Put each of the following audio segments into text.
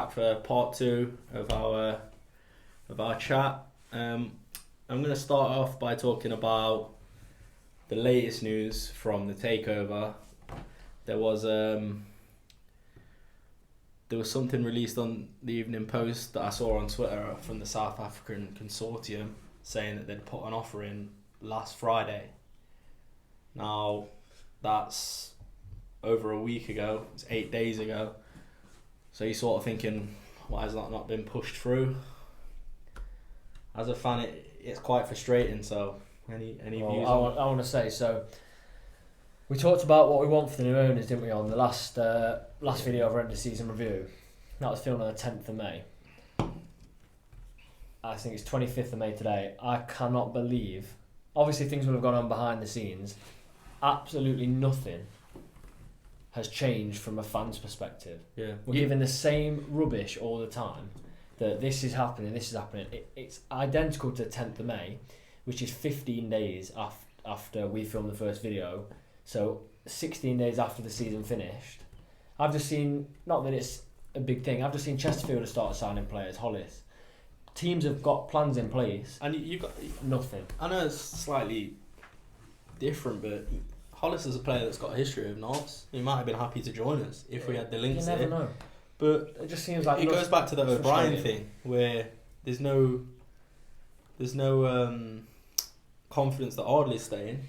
back for part 2 of our chat. I'm going to start off by talking about the latest news from the takeover. There was something released on the Evening Post that I saw on Twitter from the South African consortium saying that they'd put an offer in last Friday. Now, that's over a week ago. It's 8 days ago. So you're sort of thinking, why has that not been pushed through? As a fan, it's quite frustrating. So, any views? I want to say, so we talked about what we want for the new owners, didn't we, on the last video of our end of season review. That was filmed on the 10th of May. I think it's 25th of May today. I cannot believe, obviously things will have gone on behind the scenes, absolutely nothing has changed from a fan's perspective. Yeah. We're given the same rubbish all the time, that this is happening. It's identical to the 10th of May, which is 15 days after we filmed the first video. So 16 days after the season finished. I've just seen, not that it's a big thing, I've just seen Chesterfield have started signing players, Hollis. Teams have got plans in place. And you've got nothing. I know it's slightly different, but Hollis is a player that's got a history of Norths. He might have been happy to join us if we had the links there. You never know. But it just seems like it goes back to the O'Brien thing, where there's no confidence that Ardley's staying,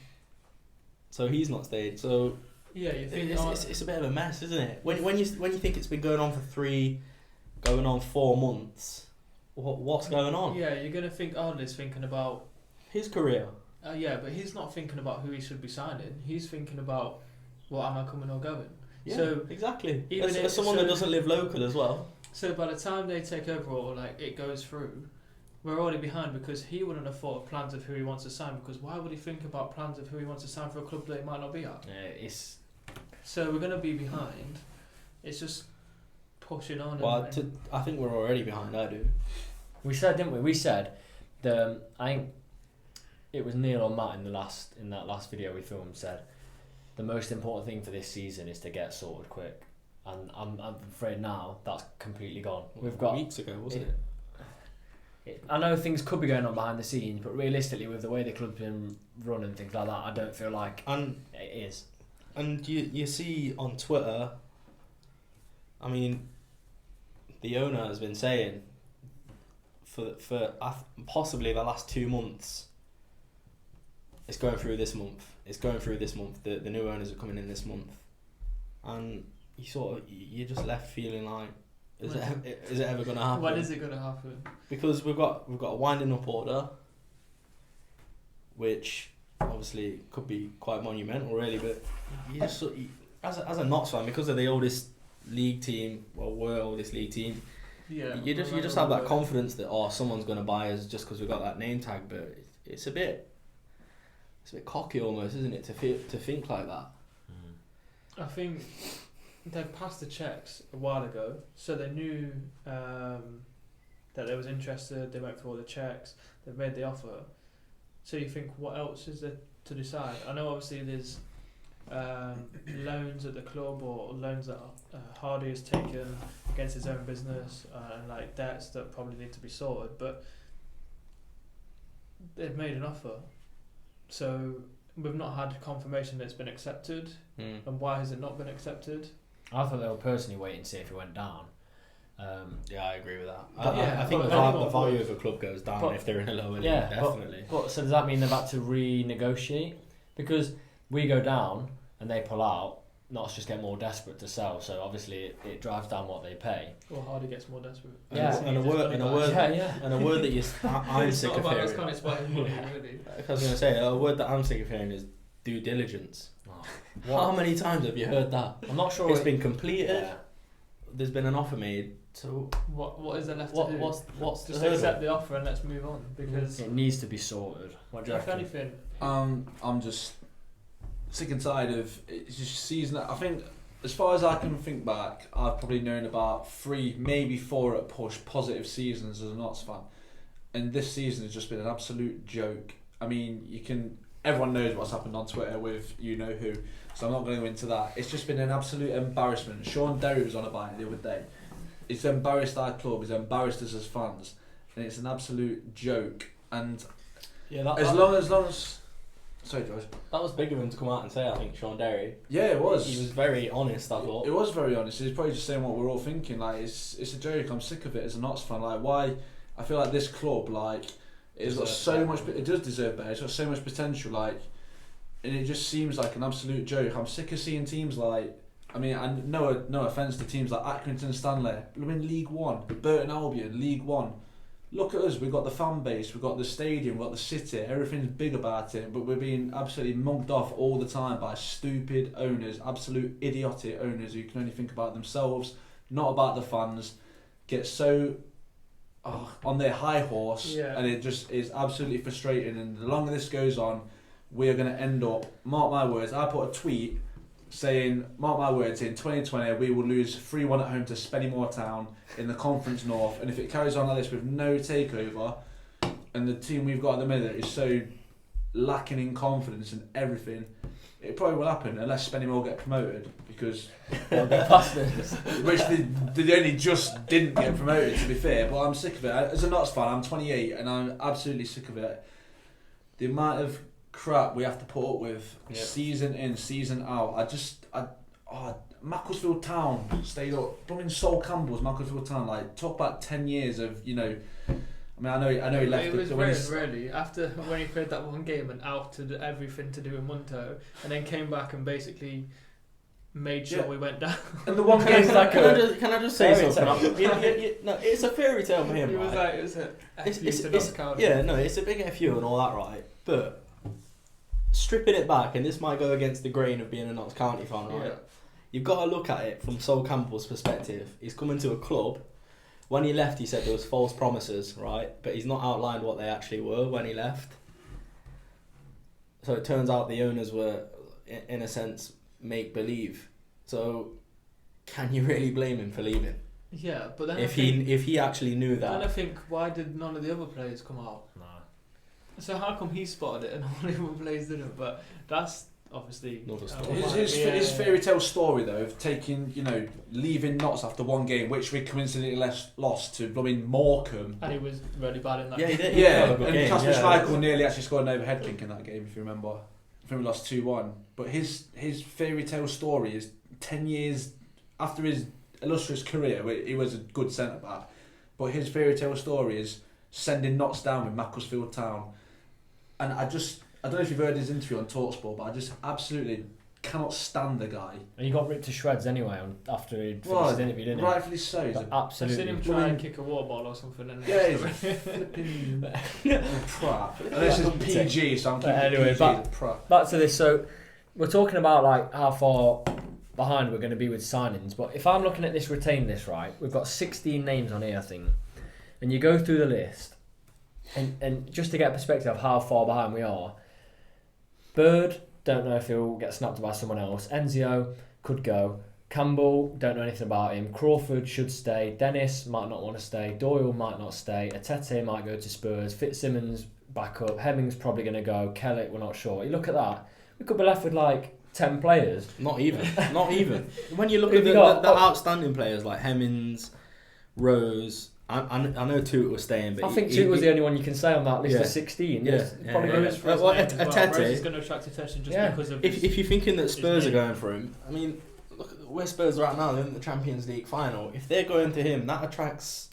so he's not staying. So yeah, you think it's a bit of a mess, isn't it? When you think it's been going on for 4 months, what's going on? Yeah, you're gonna think Ardley's thinking about his career. Yeah, but he's not thinking about who he should be signing. He's thinking about, well, am I coming or going? Yeah, so exactly. As someone that doesn't live local as well. So by the time they take over or like it goes through, we're already behind because he wouldn't have thought of plans of who he wants to sign, because why would he think about plans of who he wants to sign for a club that he might not be at? So we're going to be behind. It's just pushing on. Well, I think we're already behind, I do. We said, didn't we? We said, I think it was Neil or Matt in that last video we filmed said, the most important thing for this season is to get sorted quick. And I'm afraid now that's completely gone. We've got weeks ago, wasn't it? I know things could be going on behind the scenes, but realistically, with the way the club's been run and things like that, I don't feel like it is. And you see on Twitter, I mean, the owner has been saying for possibly the last 2 months, it's going through this month. The new owners are coming in this month, and you're just left feeling like, is it ever going to happen? When is it going to happen? Because we've got a winding up order, which obviously could be quite monumental, really. But you just, as a Notts fan, because they're the oldest league team, we're oldest league team. Yeah, you just have that confidence that someone's going to buy us just because we've got that name tag. But it's a bit cocky almost, isn't it, to think like that? I think they've passed the checks a while ago, so they knew that they was interested. They went through all the checks. They've made the offer. So you think, what else is there to decide? I know obviously there's loans at the club or loans that Hardy has taken against his own business and like debts that probably need to be sorted, but they've made an offer. So we've not had confirmation that it's been accepted. And why has it not been accepted? I thought they were personally waiting to see if it went down. Yeah, I agree with that. I think the value of a club goes down if they're in a lower league, definitely. But so does that mean they've had to renegotiate? Because we go down and they pull out, Notts just get more desperate to sell, so obviously it drives down what they pay. Or Hardy gets more desperate. And a word that I'm sick of hearing. I was going to say, a word that I'm sick of hearing is due diligence. How many times have you heard that? I'm not sure. It's been completed. Yeah. There's been an offer made. So what is there left to do? What's just accept the offer and let's move on, because it needs to be sorted. What do you reckon? If anything, I'm just sick and tired of it's just season. I think as far as I can think back, I've probably known about 3, maybe 4 at push positive seasons as a Notts fan, and this season has just been an absolute joke. I mean, everyone knows what's happened on Twitter with you know who, so I'm not going to go into that. It's just been an absolute embarrassment. Sean Derry was on about it the other day. It's embarrassed our club. It's embarrassed us as fans, and it's an absolute joke. And as long as sorry, George. That was big of him to come out and say. I think Sean Derry. Yeah, it was. He was very honest. I thought it was very honest. He's probably just saying what we're all thinking. Like it's a joke. I'm sick of it as a Notts fan. Like why? I feel like this club it's got so much. It does deserve better. It's got so much potential. And it just seems like an absolute joke. I'm sick of seeing teams no offence to teams like Accrington Stanley. We're in League One. Burton Albion, League One. Look at us. We've got the fan base. We've got the stadium. We've got the city. Everything's big about it. But we're being absolutely mugged off all the time by stupid owners, absolute idiotic owners who can only think about themselves, not about the fans. Get so on their high horse, and it just is absolutely frustrating. And the longer this goes on, we are going to end up. Mark my words. I put a tweet saying, mark my words, in 2020 we will lose 3-1 at home to Spennymoor Town in the Conference North, and if it carries on like this with no takeover, and the team we've got at the minute is so lacking in confidence and everything, it probably will happen unless Spennymoor get promoted, because which they only just didn't get promoted, to be fair. But I'm sick of it. As a Notts fan, I'm 28 and I'm absolutely sick of it. The amount of crap we have to put up with season in, season out. Macclesfield Town stayed up. Blooming Sol Campbell's Macclesfield Town. Like, talk about 10 years of, I know he left. It was really after when he played that one game and outed everything to do with Munto, and then came back and basically made sure we went down. And the one game like can I just say something? No, it's a fairy tale for him. He was right? like, it's a big FU and all that, right? But stripping it back, and this might go against the grain of being a Notts County fan, right? Yeah. You've got to look at it from Sol Campbell's perspective. He's coming to a club. When he left, he said there was false promises, right? But he's not outlined what they actually were when he left. So it turns out the owners were, in a sense, make-believe. So can you really blame him for leaving? Yeah, but then if he actually knew that. Then I think, why did none of the other players come out? No. So how come he spotted it and all the other players didn't? But that's obviously his fairy tale story though of taking, leaving Notts after one game, which we coincidentally lost to Morecambe, and he was really bad in that. Yeah, he did. Yeah, and Kasper Schmeichel nearly actually scored an overhead kick in that game, if you remember. I think we lost 2-1. But his fairy tale story is 10 years after his illustrious career. He was a good centre back, but his fairy tale story is sending Notts down with Macclesfield Town. And I don't know if you've heard his interview on TalkSport, but I just absolutely cannot stand the guy. And he got ripped to shreds anyway after he'd finished the interview, didn't he? Rightfully so. Absolutely. I've seen him try and kick a water ball or something. And yeah, he's a flipping prat. And this is PG, so I'm keeping anyway, PG. Back to this. So we're talking about like how far behind we're going to be with signings. But if I'm looking at this retained list, right, we've got 16 names on here, I think. And you go through the list, and just to get a perspective of how far behind we are, Bird, don't know if he'll get snapped by someone else. Enzio could go. Campbell, don't know anything about him. Crawford should stay. Dennis might not want to stay. Doyle might not stay. Atete might go to Spurs. Fitzsimmons back up. Hemmings probably going to go. Kellett, we're not sure. You look at that, we could be left with like 10 players. Not even. When you look at the outstanding players like Hemmings, Rose, I know Toot was staying, but I think Toot was the only one you can say on that list of 16. Probably Rose for his name as well. Rose is going to attract attention just because of if you're thinking that Spurs are going for him, I mean, look where Spurs are at now. They're in the Champions League final. If they're going to him, that attracts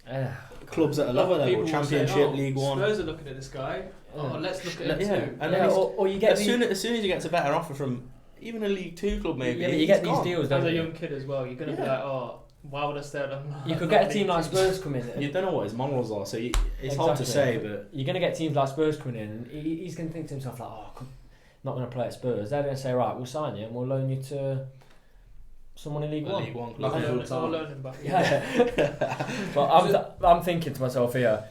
clubs at a lower level, Championship, League One. Spurs are looking at this guy. Let's look at him too. And or you get as soon as he gets a better offer from even a League Two club, maybe. Yeah, but you get these deals. As a young kid as well, you're going to be like, why would I stay at them? You could get a team like Spurs come in. You don't know what his morals are, so it's hard to say. But you're going to get teams like Spurs coming in, and he's going to think to himself like, not going to play at Spurs. They're going to say, right, we'll sign you and we'll loan you to someone in League One. League One. I'll loan him back. Yeah. But I'm thinking to myself here,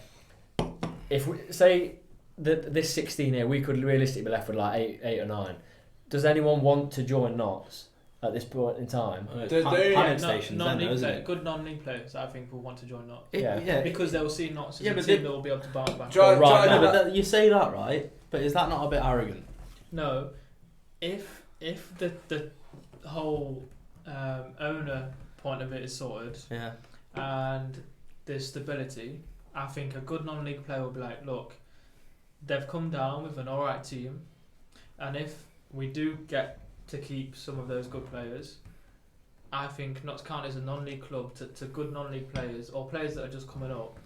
if we say that this 16 here, we could realistically be left with like 8 or 9. Does anyone want to join Notts at this point in time? Good non-league players, I think, will want to join Notts. Because they will see Notts as a team that will be able to bounce back. But you say that, right? But is that not a bit arrogant? No. If the whole owner point of it is sorted, and there's stability, I think a good non-league player will be like, look, they've come down with an alright team, and if we do get to keep some of those good players, I think Notts County as a non-league club to good non-league players or players that are just coming up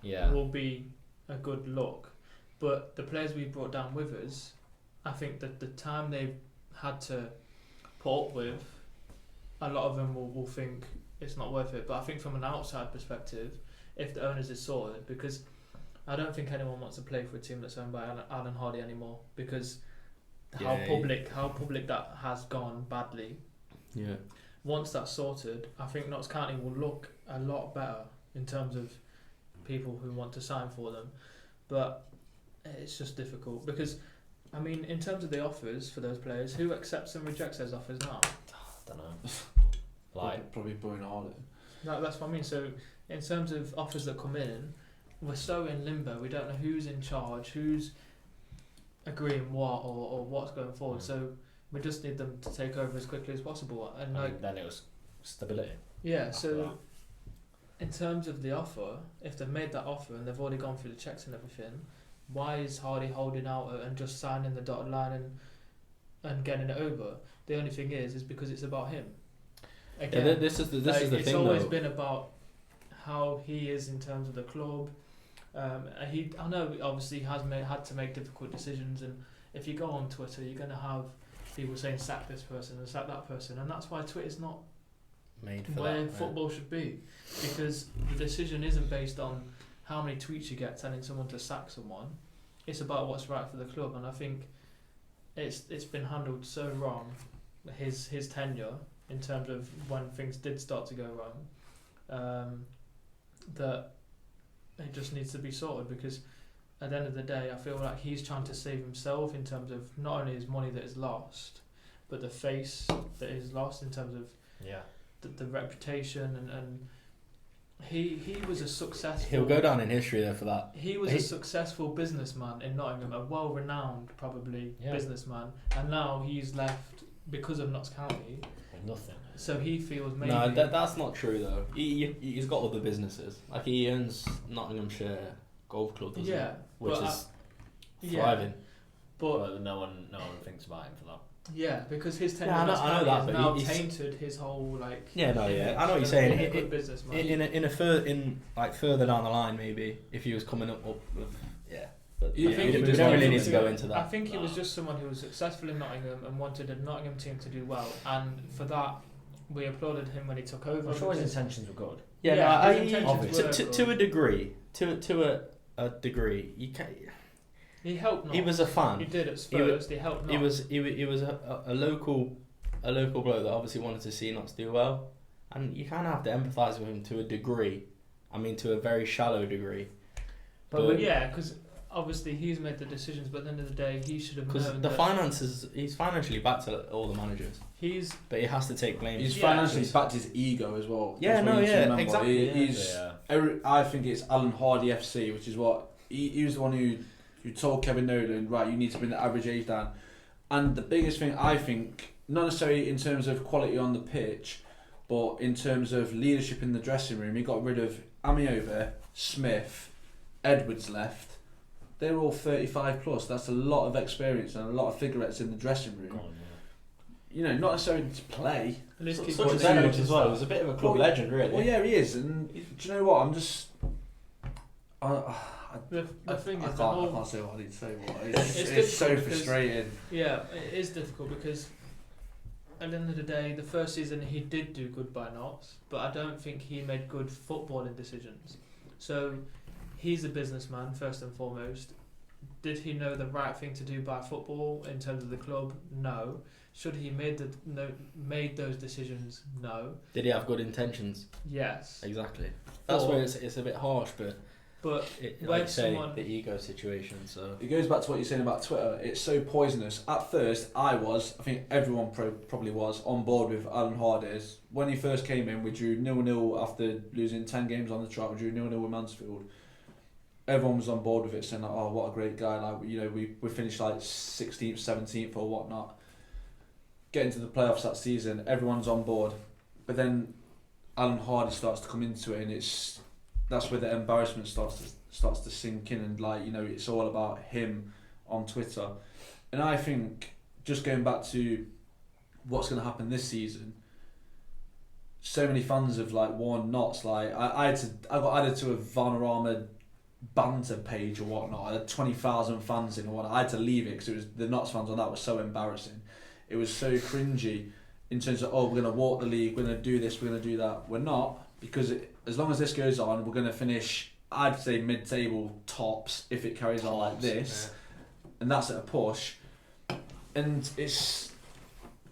will be a good look. But the players we brought down with us, I think that the time they've had to put up with, a lot of them will think it's not worth it. But I think from an outside perspective, if the owners is sorted, because I don't think anyone wants to play for a team that's owned by Alan Hardy anymore, because how public that has gone badly. Yeah. Once that's sorted, I think Notts County will look a lot better in terms of people who want to sign for them. But it's just difficult because, I mean, in terms of the offers for those players, who accepts and rejects those offers now? I don't know. Like probably Brian Hardy. No, that's what I mean. So in terms of offers that come in, we're so in limbo. We don't know who's in charge, who's agreeing what, or what's going forward. So we just need them to take over as quickly as possible. And then it was stability. Yeah. So in terms of the offer, if they've made that offer and they've already gone through the checks and everything, why is Hardy holding out and just signing the dotted line and getting it over? The only thing is because it's about him. Again, this is the thing. It's always been about how he is in terms of the club. I know obviously he has had to make difficult decisions, and if you go on Twitter, you're going to have people saying sack this person and sack that person, and that's why Twitter's not made for where that, football should be, because the decision isn't based on how many tweets you get telling someone to sack someone. It's about what's right for the club, and I think it's been handled so wrong, his tenure, in terms of when things did start to go wrong, that it just needs to be sorted, because at the end of the day I feel like he's trying to save himself in terms of not only his money that is lost, but the face that is lost in terms of the reputation, and he was a successful... He'll go down in history there for that. He was a successful businessman in Nottingham, a well-renowned probably businessman, and now he's left because of Notts County. Nothing. So he feels maybe... No, that's not true though. He's got other businesses. Like he owns Nottinghamshire Golf Club, doesn't he? Which is thriving. But no one thinks about him for that. Yeah, because his tenure I know that, has but now tainted his whole like. Yeah, no, yeah, I know what you're saying. A good businessman. Further down the line, maybe if he was coming up with But we don't really need to go into that. I think he was just someone who was successful in Nottingham and wanted a Nottingham team to do well, and for that we applauded him when he took over. I'm sure his intentions were good. To a degree, to a degree, you can. He helped. He was a fan. He did at Spurs. He helped. He was a local bloke that obviously wanted to see Notts do well, and you kind of have to empathise with him to a degree. I mean, to a very shallow degree. But because obviously he's made the decisions, but at the end of the day, he should have known. Because the finances, he's financially backed to all the managers. But he has to take blame. He's financially backed his ego as well. Yeah, exactly. I think it's Alan Hardy FC, which is what he was the one who told Kevin Nolan, right, you need to bring the average age down. And the biggest thing, I think, not necessarily in terms of quality on the pitch, but in terms of leadership in the dressing room, he got rid of Amiover, Smith, Edwards left. They're all 35 plus. That's a lot of experience and a lot of figurettes in the dressing room. You know, not necessarily to play. Such as Edwards as well. He was a bit of a club legend, really. Well, yeah, he is. And do you know what? I'm just... The thing is, I can't say what I need to say. It's so frustrating. Yeah, it is difficult because at the end of the day, the first season he did do good by Notts, but I don't think he made good footballing decisions. So he's a businessman first and foremost. Did he know the right thing to do by football in terms of the club? No. Should he made those decisions? No. Did he have good intentions? Yes. Exactly. That's where it's a bit harsh, but like you say, someone... the ego situation. So it goes back to what you're saying about Twitter. It's so poisonous. At first, I think everyone probably was on board with Alan Hardy's. When he first came in, we drew 0-0 after losing 10 games on the trot. We drew 0-0 with Mansfield. Everyone was on board with it, saying like, "Oh, what a great guy!" Like, you know, we finished like 16th, 17th or whatnot. Getting to the playoffs that season, everyone's on board. But then Alan Hardy starts to come into it, and that's where the embarrassment starts to sink in, and like, you know, it's all about him on Twitter. And I think, just going back to what's going to happen this season, so many fans have like worn knots. Like I got added to a Vanarama banter page or whatnot. I had 20,000 fans in or whatnot. I had to leave it because it was the Notts fans on that was so embarrassing. It was so cringy in terms of, oh, we're going to walk the league, we're going to do this, we're going to do that. We're not, because as long as this goes on, we're going to finish, I'd say, mid-table tops if it carries on like this. Yeah. And that's at a push. And it's,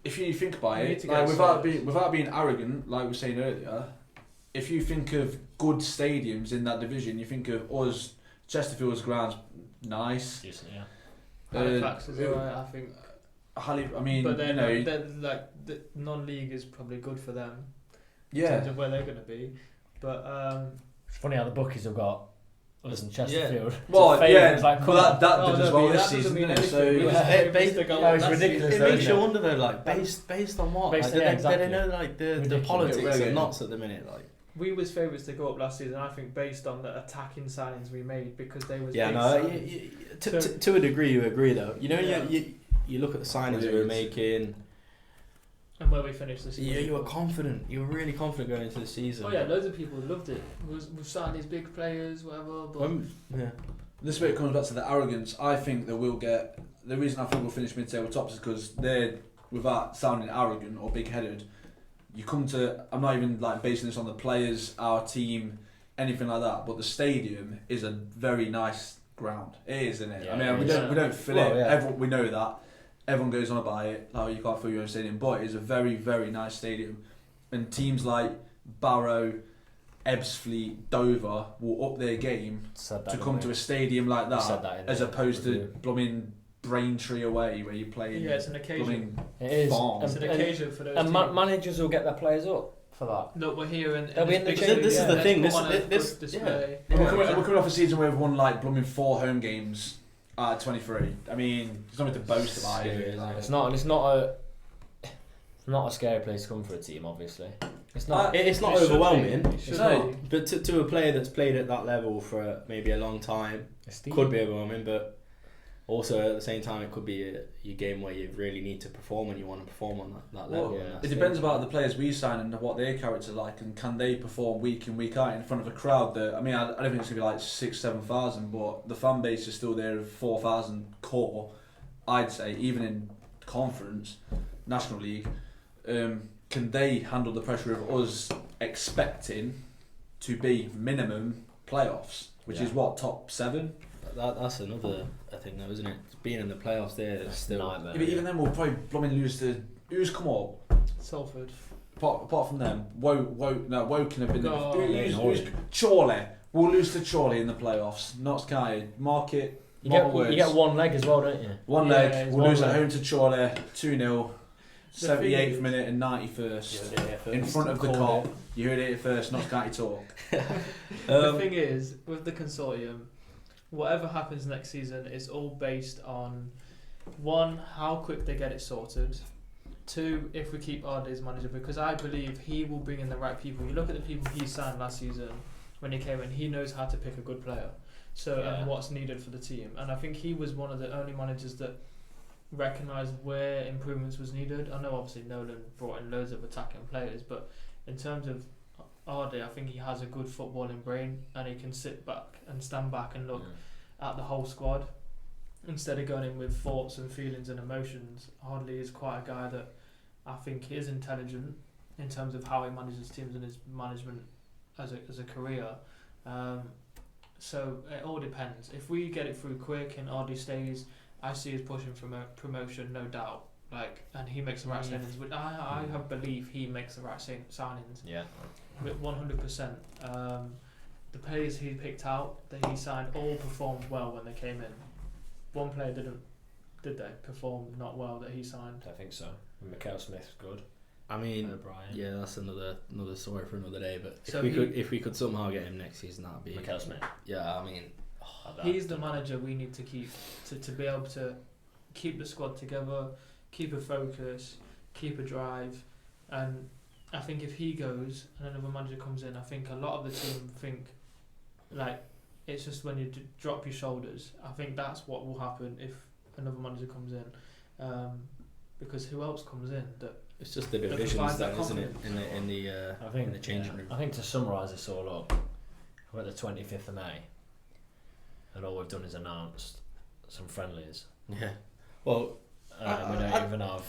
if you think about it, like, without being arrogant, like we were saying earlier, if you think of good stadiums in that division, you think of us, Chesterfield's ground's nice. Decent, yeah. Halifax is alright, I think. I mean, but then, you know, they're like the non-league is probably good for them. Yeah. In terms of where they're going to be, but it's funny how the bookies have got us and Chesterfield. Yeah. Well, yeah, like, well, that did as well this season, didn't it? So it's ridiculous. It makes you wonder though, like based on what? Based like, on, they know like the politics of Notts at the minute, like. We was favourites to go up last season, I think, based on the attacking signings we made, because they was to a degree you agree though. You know, you look at the signings we were making and where we finished the season. You were confident. You were really confident going into the season. Oh yeah, loads of people loved it. We've signed these big players, whatever. But this bit comes back to the arrogance. I think that we'll get. The reason I think we'll finish mid-table tops is because they're, without sounding arrogant or big-headed, you come to. I'm not even like basing this on the players, our team, anything like that. But the stadium is a very nice ground. It is, isn't it? Yeah, I mean, we don't fill it. Yeah. Everyone, we know that. Everyone goes on about it. Like, you can't fill your own stadium, but it's a very, very nice stadium. And teams like Barrow, Ebbsfleet, Dover will up their game to come to a stadium like that, as opposed to blooming Braintree away, where you play. Yeah, it's an occasion. It is. It's an occasion for those. And managers will get their players up for that. Look, we're here and this is the thing. We're coming off a season where we've won like blooming 4 home games out of 23. I mean, there's nothing to boast about. It's not a scary place to come for a team. Obviously, it's not. It's not overwhelming. No. But to a player that's played at that level for maybe a long time, could be overwhelming. But also at the same time, it could be a game where you really need to perform and you want to perform on that level. Well, it depends about the players we sign and what their character's like, and can they perform week in, week out in front of a crowd that, I mean, I don't think it's going to be like 6,000-7,000, but the fan base is still there of 4,000 core, I'd say, even in conference, National League. Can they handle the pressure of us expecting to be minimum playoffs, which is what, top 7? That's another thing though, isn't it? Being in the playoffs there is still nightmare. Yeah, but even then we'll probably blooming lose to, who's come up? Salford. Apart from them, Woking have been Chorley. We'll lose to Chorley in the playoffs. Notts County. Mark it. You get one leg as well, don't you? One leg. We'll lose at home to Chorley 2-0. 78th minute and 91st. In front of the cop. You heard it first. Notts County talk. The thing is, with the consortium, whatever happens next season is all based on 1, how quick they get it sorted, 2, if we keep Arde as manager, because I believe he will bring in the right people. You look at the people he signed last season when he came in, he knows how to pick a good player, and what's needed for the team. And I think he was one of the only managers that recognised where improvements was needed. I know obviously Nolan brought in loads of attacking players, but in terms of Arde, I think he has a good footballing brain, and he can sit back and stand back and look at the whole squad instead of going in with thoughts and feelings and emotions. Hardley is quite a guy that I think is intelligent in terms of how he manages teams and his management as a career. So it all depends. If we get it through quick and Hardley stays, I see us pushing for promotion, no doubt. And he makes the right signings. But I have belief he makes the right signings. Yeah. With 100%. The players he picked out that he signed all performed well when they came in. One player didn't, did they? Perform not well that he signed. I think so. Michael Smith's good. I mean, O'Brien. that's another story for another day. But so if we could somehow get him next season, that'd be Michael Smith. Yeah, I mean, he's the manager we need to keep to be able to keep the squad together, keep a focus, keep a drive, and I think if he goes and another manager comes in, I think a lot of the team think like it's just when you drop your shoulders. I think that's what will happen if another manager comes in, because who else comes in that? It's just the divisions, then, isn't it? In the changing room. I think to summarise this all up, we're at the 25th of May, and all we've done is announced some friendlies. Yeah. Well, we don't even have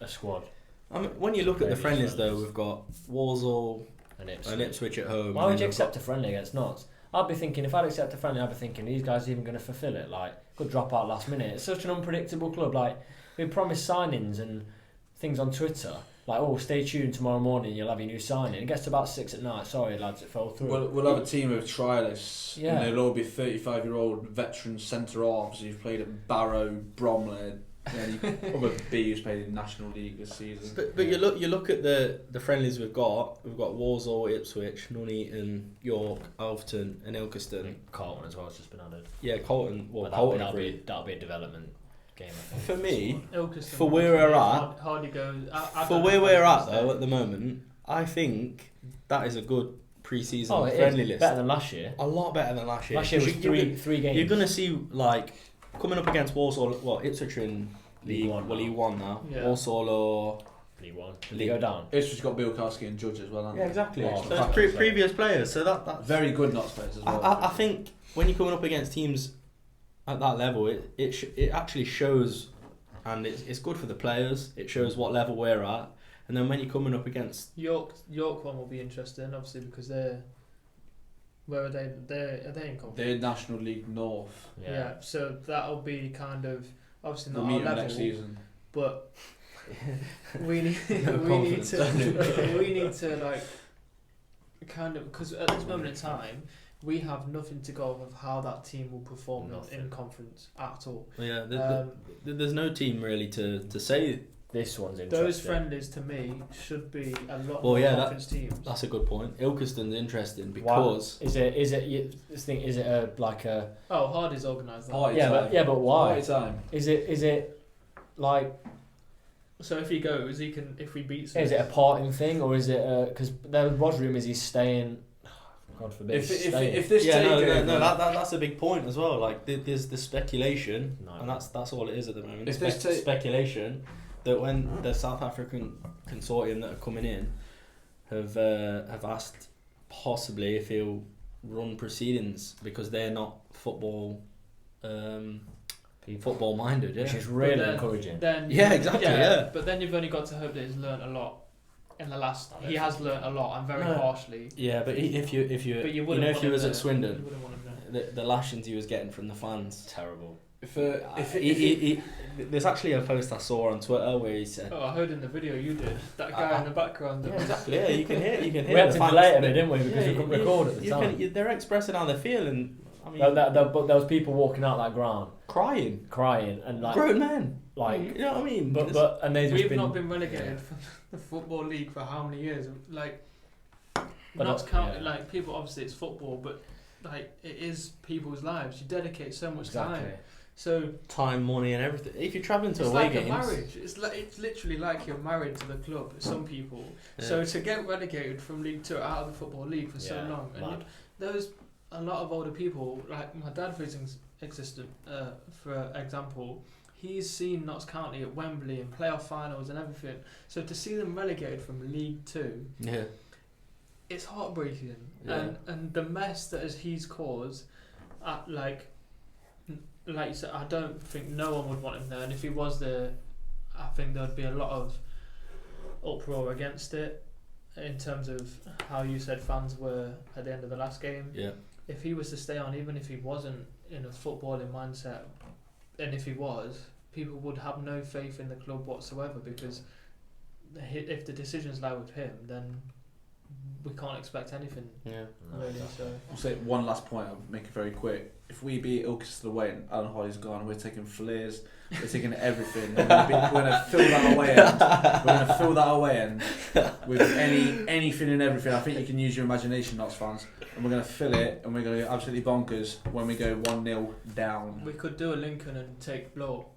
a squad. I mean, when you look at the friendlies, though, we've got Walsall and Ipswich at home. Why would you accept a friendly against Notts? I'd be thinking, if I'd accept a friendly, I'd be thinking, these guys are even going to fulfil it. Like, could drop out last minute. It's such an unpredictable club. Like, we promise signings and things on Twitter. Like, oh, stay tuned tomorrow morning, you'll have your new signing. It gets to about 6 at night. Sorry, lads, it fell through. We'll have a team of trialists. Yeah. And they'll all be 35-year-old veteran centre-halves who've played at Barrow, Bromley, and probably B who's played in National League this season. But you look at the friendlies we've got. We've got Walsall, Ipswich, Nuneaton, York, Alverton, and Ilkeston. Carlton as well has just been added. Yeah, Carlton. Well, Carlton that'll be a development game. I think. For me, Ilkeston, for where we're at, hardly goes. For where we're at though at the moment, I think that is a good pre-season friendly list. Better than last year. A lot better than last year. Last year was three games. You're gonna see like coming up against Walsall. Well, Ipswich are in League One now. Yeah. Walsall or League One. Did they go down? Ipswich got Bill Karski and Judge as well, haven't they? Yeah, exactly. Oh, So that's previous players. So that's very good Notts players as well. I think when you're coming up against teams at that level, it actually shows, and it's good for the players. It shows what level we're at, and then when you're coming up against York one will be interesting, obviously, because they're. Where are they? Are they in conference? They're National League North. Yeah. So that'll be kind of obviously not We'll meet our them level, next season. but we need No we need confidence. to we need to like kind of, because at this moment in time we have nothing to go off of how that team will perform in conference at all. Yeah, there's no team really to say. This one's interesting. Those friendlies to me should be a lot Well, more yeah, conference teams. That's a good point. Ilkeston's interesting because is it a like a Hardy's organised that. but why? Party time. Is it like, So if he goes, he can. If he beats, is it a parting thing, or is it because there was rumours he's staying? God forbid. If this that's a big point as well. Like there's the speculation, No. and that's all it is at the moment. If this Speculation that when the South African consortium that are coming in have asked possibly if he'll run proceedings because they're not football minded, yeah. Which is really encouraging. Then Yeah, exactly, yeah. But then you've only got to hope that he's learnt a lot in the last. He has learnt a lot, and very harshly. Yeah, but if you But you know if he was at You Swindon, wouldn't want him there. the lashings he was getting from the fans, Terrible. there's actually a post I saw on Twitter where he said, Oh, I heard in the video you did. That guy in the background. yeah, exactly. Yeah, you can hear. We had the to fans delay it, that- didn't we? Because we couldn't record at the time. They're expressing how they feel, and I mean, But there was people walking out that ground crying, and like grown men. like You know what I mean? but and they just We've not been relegated from the Football League for how many years? Like, But Notts not- County, yeah. like people. Obviously, it's football, but like it is people's lives. You dedicate so much exactly. time. So time, money, and everything. If you're travelling to it's away like games, a marriage. It's literally like you're married to the club. Some people. Yeah. So to get relegated from League Two out of the Football League for so Yeah, long, and mad. there's a lot of older people. Like my dad, for example, he's seen Notts County at Wembley in playoff finals and everything. So to see them relegated from League Two, yeah, it's heartbreaking. Yeah. And the mess that he's caused, like you said, I don't think no one would want him there. And if he was there, I think there would be a lot of uproar against it in terms of how you said fans were at the end of the last game. yeah. If he was to stay on, even if he wasn't in a footballing mindset, and if he was, people would have no faith in the club whatsoever, because if the decisions lie with him, then we can't expect anything, Yeah. really. So I'll say one last point. I'll make it very quick. If we beat Ilkeston away and Alan Hardy's gone, we're taking flares. We're taking everything. We're gonna fill that away end. We're gonna fill that away end with anything and everything. I think you can use your imagination, Notts fans. And we're gonna fill it, and we're gonna go absolutely bonkers when we go 1-0 down. we could do a Lincoln and take blow.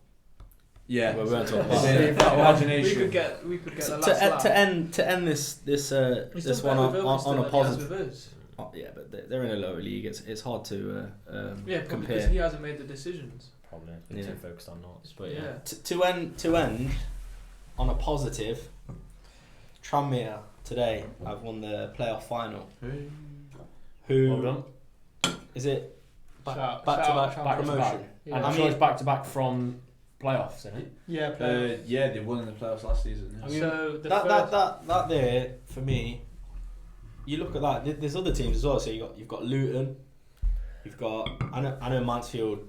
Yeah. Well, we won't talk about It's it. in imagination. We could get the last To lap. end this He's this done one better with us on than a he has positive. with us. Oh, yeah, but they're in a lower league. It's hard to Yeah, probably compare. because he hasn't made the decisions. Probably Yeah. too focused on knots, but Yeah. To end on a positive, Tranmere today have won the playoff final. Who Well done. is it? Back Shout- to shout- back shout- Back to promotion. back. Yeah. And I I'm sure mean- it's back to back from playoffs, isn't it? Yeah, playoff. Yeah, they won in the playoffs last season. Yeah. I mean, So the that, first, that there for me. You look at that. There's other teams as well. So you've got Luton. You've got I know Mansfield.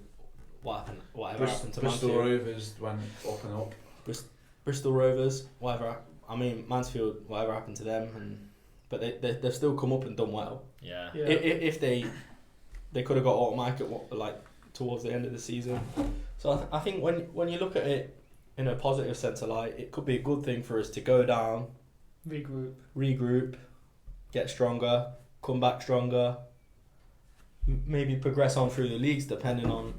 Whatever happened to Bristol Mansfield? Rovers went up and up. Bristol Rovers. Whatever. I mean Mansfield. Whatever happened to them? But they've still come up and done well. Yeah. yeah. If they could have got automatic towards the end of the season. So I think when you look at it in a positive sense of light, it could be a good thing for us to go down, regroup, get stronger, come back stronger, maybe progress on through the leagues depending on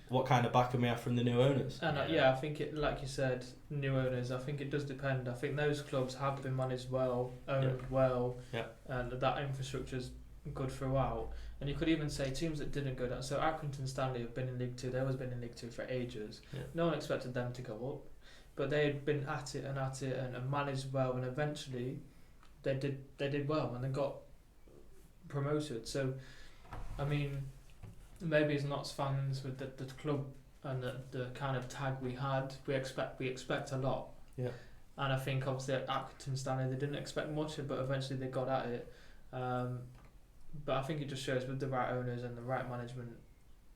what kind of backing we have from the new owners. And I think it, like you said, new owners. I think it does depend. I think those clubs have been managed well, owned well, and that infrastructure's good throughout. And you could even say teams that didn't go down. So Accrington Stanley have been in League Two. They always been in League Two for ages. Yeah. No one expected them to go up, but they had been at it and managed well, and eventually they did well and they got promoted. So, I mean, maybe as Notts fans with the club and the kind of tag we had, we expect a lot. Yeah. And I think obviously at Accrington Stanley they didn't expect much, but eventually they got at it. But I think it just shows with the right owners and the right management,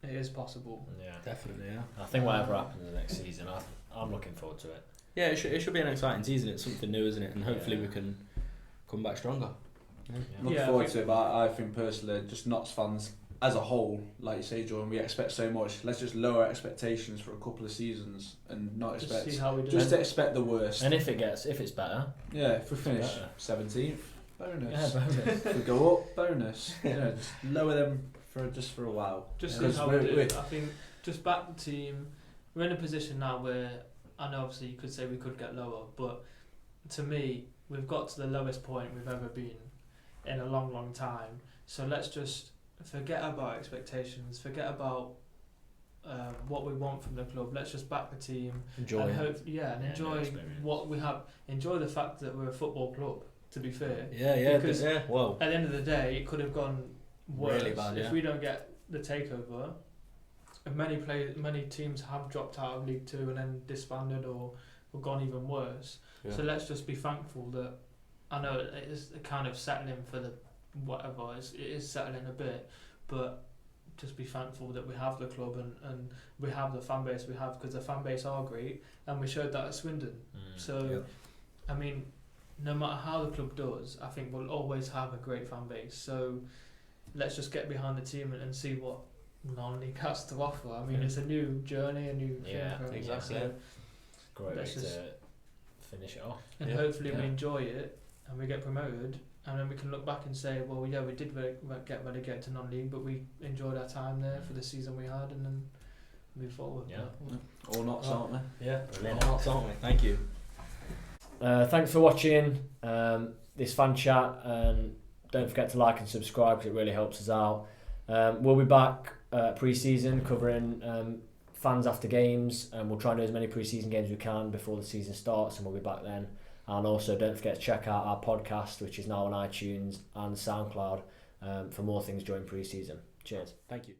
it is possible. Yeah. Definitely, yeah. I think whatever happens in the next season, I'm looking forward to it. Yeah, it should be an exciting season. It's something new, isn't it? And hopefully we can come back stronger. Looking Yeah, forward to it, but I think personally, just Notts fans as a whole, like you say, Jordan, we expect so much. Let's just lower expectations for a couple of seasons and not Just expect. see how we do. Just expect the worst. And if it's better, Yeah, if we finish better. 17th, bonus. yeah, bonus. If we go up, bonus. Just lower them for a while. Just Yeah. see how Because we do. we're- I think just back the team. We're in a position now where I know obviously you could say we could get lower, but to me we've got to the lowest point we've ever been in a long time. So let's just forget about expectations, forget about what we want from the club. Let's just back the team Enjoy and it. hope, and Yeah, enjoy experience. what we have. Enjoy the fact that we're a football club. To be fair, Yeah, Because- Whoa. at the end of the day, it could have gone worse Really bad, yeah. if we don't get the takeover. And many teams have dropped out of League Two and then disbanded or gone even worse. Yeah. So let's just be thankful that I know it is kind of settling for the whatever. It is settling a bit, but just be thankful that we have the club and we have the fan base we have, because the fan base are great and we showed that at Swindon. So, I mean, no matter how the club does, I think we'll always have a great fan base. So let's just get behind the team and see what non-league has to offer. I mean, it's a new journey, a new thing Yeah, for everyone, exactly. so- Great way Let's to just- finish it off. and Yeah. hopefully we Yeah. enjoy it and we get promoted, and then we can look back and say, well, yeah, we did get relegated to non-league, but we enjoyed our time there for the season we had, and then move forward. Yeah. All Notts, aren't they? Yeah, Brilliant. aren't we? Thank you. Thanks for watching this fan chat, and don't forget to like and subscribe because it really helps us out. We'll be back pre-season covering fans after games, and we'll try and do as many pre-season games as we can before the season starts, and we'll be back then. And also don't forget to check out our podcast, which is now on iTunes and SoundCloud, for more things during pre-season. Cheers. Thank you.